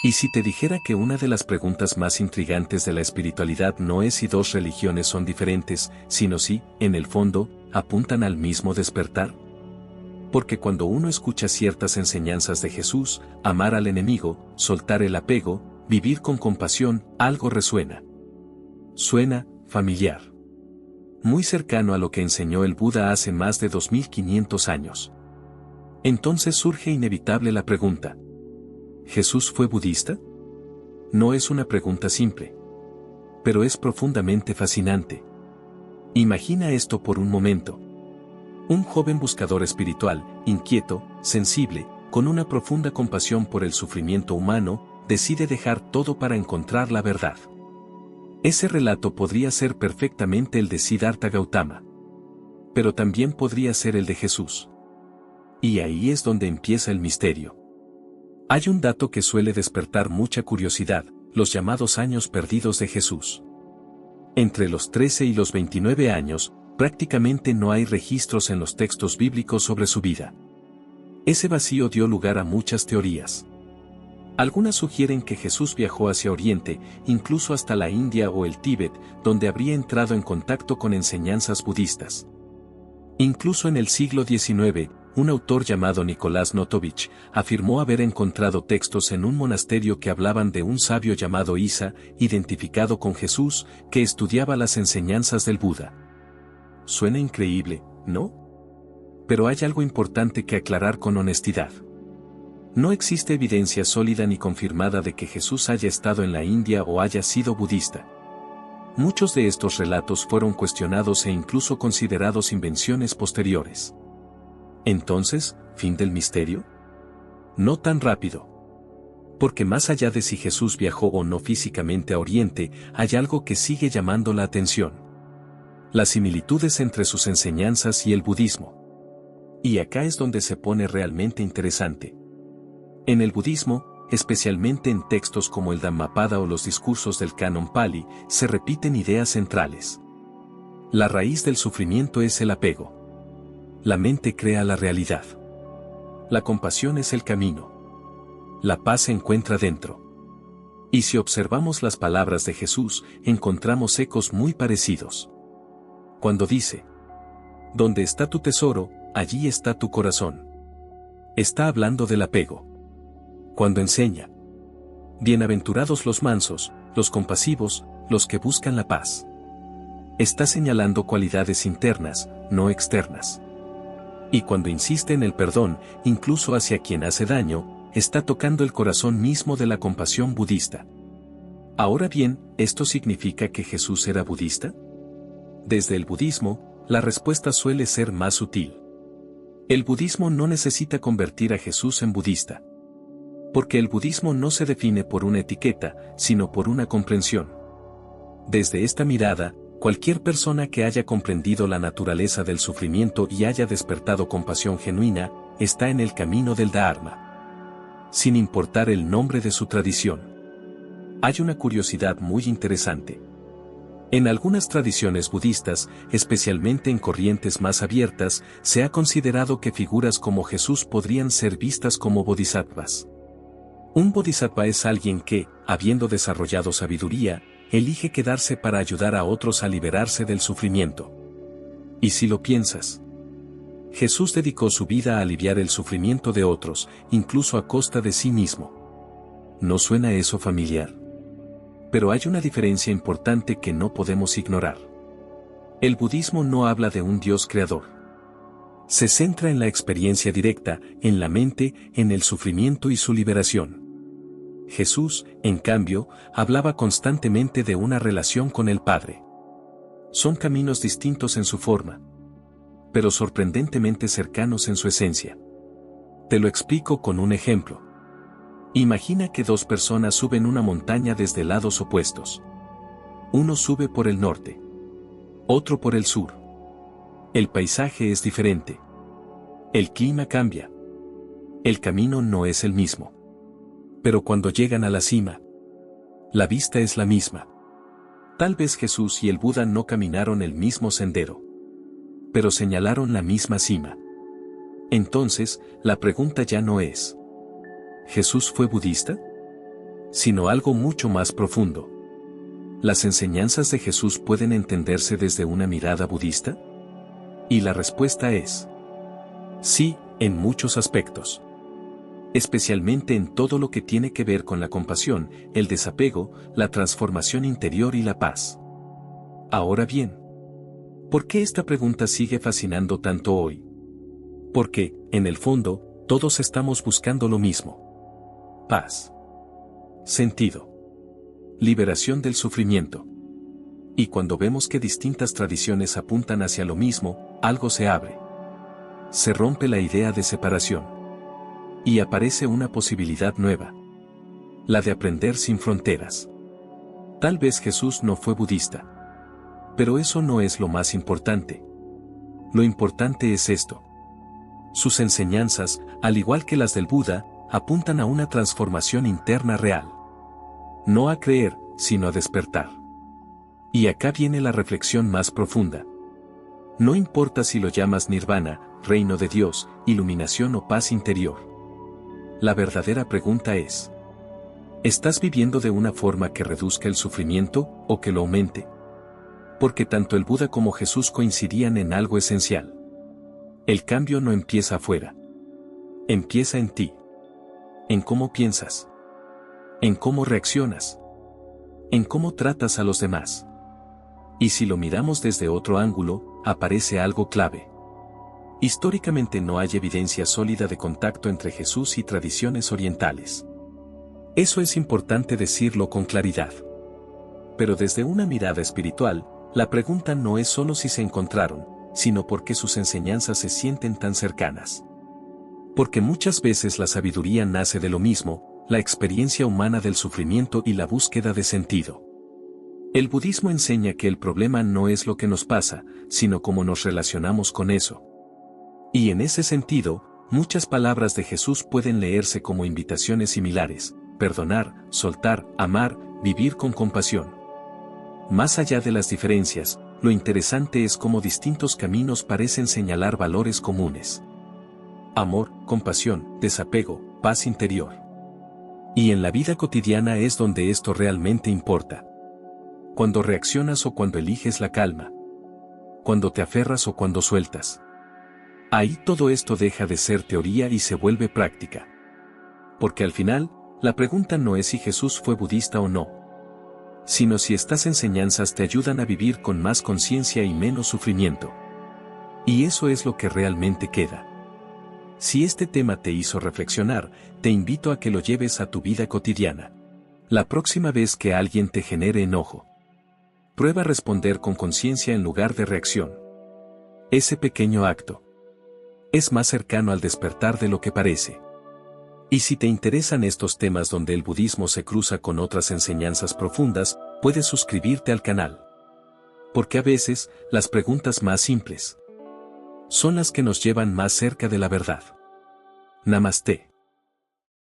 Y si te dijera que una de las preguntas más intrigantes de la espiritualidad no es si dos religiones son diferentes, sino si, en el fondo, apuntan al mismo despertar. Porque cuando uno escucha ciertas enseñanzas de Jesús, amar al enemigo, soltar el apego, vivir con compasión, algo resuena. Suena familiar. Muy cercano a lo que enseñó el Buda hace más de 2500 años. Entonces surge inevitable la pregunta: ¿Jesús fue budista? No es una pregunta simple, pero es profundamente fascinante. Imagina esto por un momento. Un joven buscador espiritual, inquieto, sensible, con una profunda compasión por el sufrimiento humano, decide dejar todo para encontrar la verdad. Ese relato podría ser perfectamente el de Siddhartha Gautama. Pero también podría ser el de Jesús. Y ahí es donde empieza el misterio. Hay un dato que suele despertar mucha curiosidad: los llamados años perdidos de Jesús. Entre los 13 y los 29 años, prácticamente no hay registros en los textos bíblicos sobre su vida. Ese vacío dio lugar a muchas teorías. Algunas sugieren que Jesús viajó hacia Oriente, incluso hasta la India o el Tíbet, donde habría entrado en contacto con enseñanzas budistas. Incluso en el siglo XIX, un autor llamado Nicolás Notovich afirmó haber encontrado textos en un monasterio que hablaban de un sabio llamado Isa, identificado con Jesús, que estudiaba las enseñanzas del Buda. Suena increíble, ¿no? Pero hay algo importante que aclarar con honestidad. No existe evidencia sólida ni confirmada de que Jesús haya estado en la India o haya sido budista. Muchos de estos relatos fueron cuestionados e incluso considerados invenciones posteriores. Entonces, ¿fin del misterio? No tan rápido. Porque más allá de si Jesús viajó o no físicamente a Oriente, hay algo que sigue llamando la atención: las similitudes entre sus enseñanzas y el budismo. Y acá es donde se pone realmente interesante. En el budismo, especialmente en textos como el Dhammapada o los discursos del canon Pali, se repiten ideas centrales. La raíz del sufrimiento es el apego. La mente crea la realidad. La compasión es el camino. La paz se encuentra dentro. Y si observamos las palabras de Jesús, encontramos ecos muy parecidos. Cuando dice: «Donde está tu tesoro, allí está tu corazón», está hablando del apego. Cuando enseña: «Bienaventurados los mansos, los compasivos, los que buscan la paz», está señalando cualidades internas, no externas. Y cuando insiste en el perdón, incluso hacia quien hace daño, está tocando el corazón mismo de la compasión budista. Ahora bien, ¿esto significa que Jesús era budista? Desde el budismo, la respuesta suele ser más sutil. El budismo no necesita convertir a Jesús en budista. Porque el budismo no se define por una etiqueta, sino por una comprensión. Desde esta mirada, cualquier persona que haya comprendido la naturaleza del sufrimiento y haya despertado compasión genuina, está en el camino del Dharma. Sin importar el nombre de su tradición. Hay una curiosidad muy interesante. En algunas tradiciones budistas, especialmente en corrientes más abiertas, se ha considerado que figuras como Jesús podrían ser vistas como bodhisattvas. Un bodhisattva es alguien que, habiendo desarrollado sabiduría, elige quedarse para ayudar a otros a liberarse del sufrimiento. Y si lo piensas, Jesús dedicó su vida a aliviar el sufrimiento de otros, incluso a costa de sí mismo. ¿No suena eso familiar? Pero hay una diferencia importante que no podemos ignorar. El budismo no habla de un Dios creador. Se centra en la experiencia directa, en la mente, en el sufrimiento y su liberación. Jesús, en cambio, hablaba constantemente de una relación con el Padre. Son caminos distintos en su forma, pero sorprendentemente cercanos en su esencia. Te lo explico con un ejemplo. Imagina que dos personas suben una montaña desde lados opuestos. Uno sube por el norte, otro por el sur. El paisaje es diferente. El clima cambia. El camino no es el mismo. Pero cuando llegan a la cima, la vista es la misma. Tal vez Jesús y el Buda no caminaron el mismo sendero, pero señalaron la misma cima. Entonces, la pregunta ya no es: ¿Jesús fue budista? sino algo mucho más profundo. ¿Las enseñanzas de Jesús pueden entenderse desde una mirada budista? Y la respuesta es sí, en muchos aspectos. Especialmente en todo lo que tiene que ver con la compasión, el desapego, la transformación interior y la paz. Ahora bien, ¿por qué esta pregunta sigue fascinando tanto hoy? Porque, en el fondo, todos estamos buscando lo mismo. Paz. Sentido. Liberación del sufrimiento. Y cuando vemos que distintas tradiciones apuntan hacia lo mismo, algo se abre. Se rompe la idea de separación. Y aparece una posibilidad nueva. La de aprender sin fronteras. Tal vez Jesús no fue budista. Pero eso no es lo más importante. Lo importante es esto. Sus enseñanzas, al igual que las del Buda, apuntan a una transformación interna real. No a creer, sino a despertar. Y acá viene la reflexión más profunda. No importa si lo llamas nirvana, reino de Dios, iluminación o paz interior. La verdadera pregunta es: ¿estás viviendo de una forma que reduzca el sufrimiento o que lo aumente? Porque tanto el Buda como Jesús coincidían en algo esencial. El cambio no empieza afuera. Empieza en ti. En cómo piensas. En cómo reaccionas. En cómo tratas a los demás. Y si lo miramos desde otro ángulo, aparece algo clave. Históricamente no hay evidencia sólida de contacto entre Jesús y tradiciones orientales. Eso es importante decirlo con claridad. Pero desde una mirada espiritual, la pregunta no es solo si se encontraron, sino por qué sus enseñanzas se sienten tan cercanas. Porque muchas veces la sabiduría nace de lo mismo, la experiencia humana del sufrimiento y la búsqueda de sentido. El budismo enseña que el problema no es lo que nos pasa, sino cómo nos relacionamos con eso. Y en ese sentido, muchas palabras de Jesús pueden leerse como invitaciones similares: perdonar, soltar, amar, vivir con compasión. Más allá de las diferencias, lo interesante es cómo distintos caminos parecen señalar valores comunes. Amor, compasión, desapego, paz interior. Y en la vida cotidiana es donde esto realmente importa. Cuando reaccionas o cuando eliges la calma. Cuando te aferras o cuando sueltas. Ahí todo esto deja de ser teoría y se vuelve práctica. Porque al final, la pregunta no es si Jesús fue budista o no, sino si estas enseñanzas te ayudan a vivir con más conciencia y menos sufrimiento. Y eso es lo que realmente queda. Si este tema te hizo reflexionar, te invito a que lo lleves a tu vida cotidiana. La próxima vez que alguien te genere enojo, prueba a responder con conciencia en lugar de reacción. Ese pequeño acto es más cercano al despertar de lo que parece. Y si te interesan estos temas donde el budismo se cruza con otras enseñanzas profundas, puedes suscribirte al canal. Porque a veces, las preguntas más simples son las que nos llevan más cerca de la verdad. Namaste.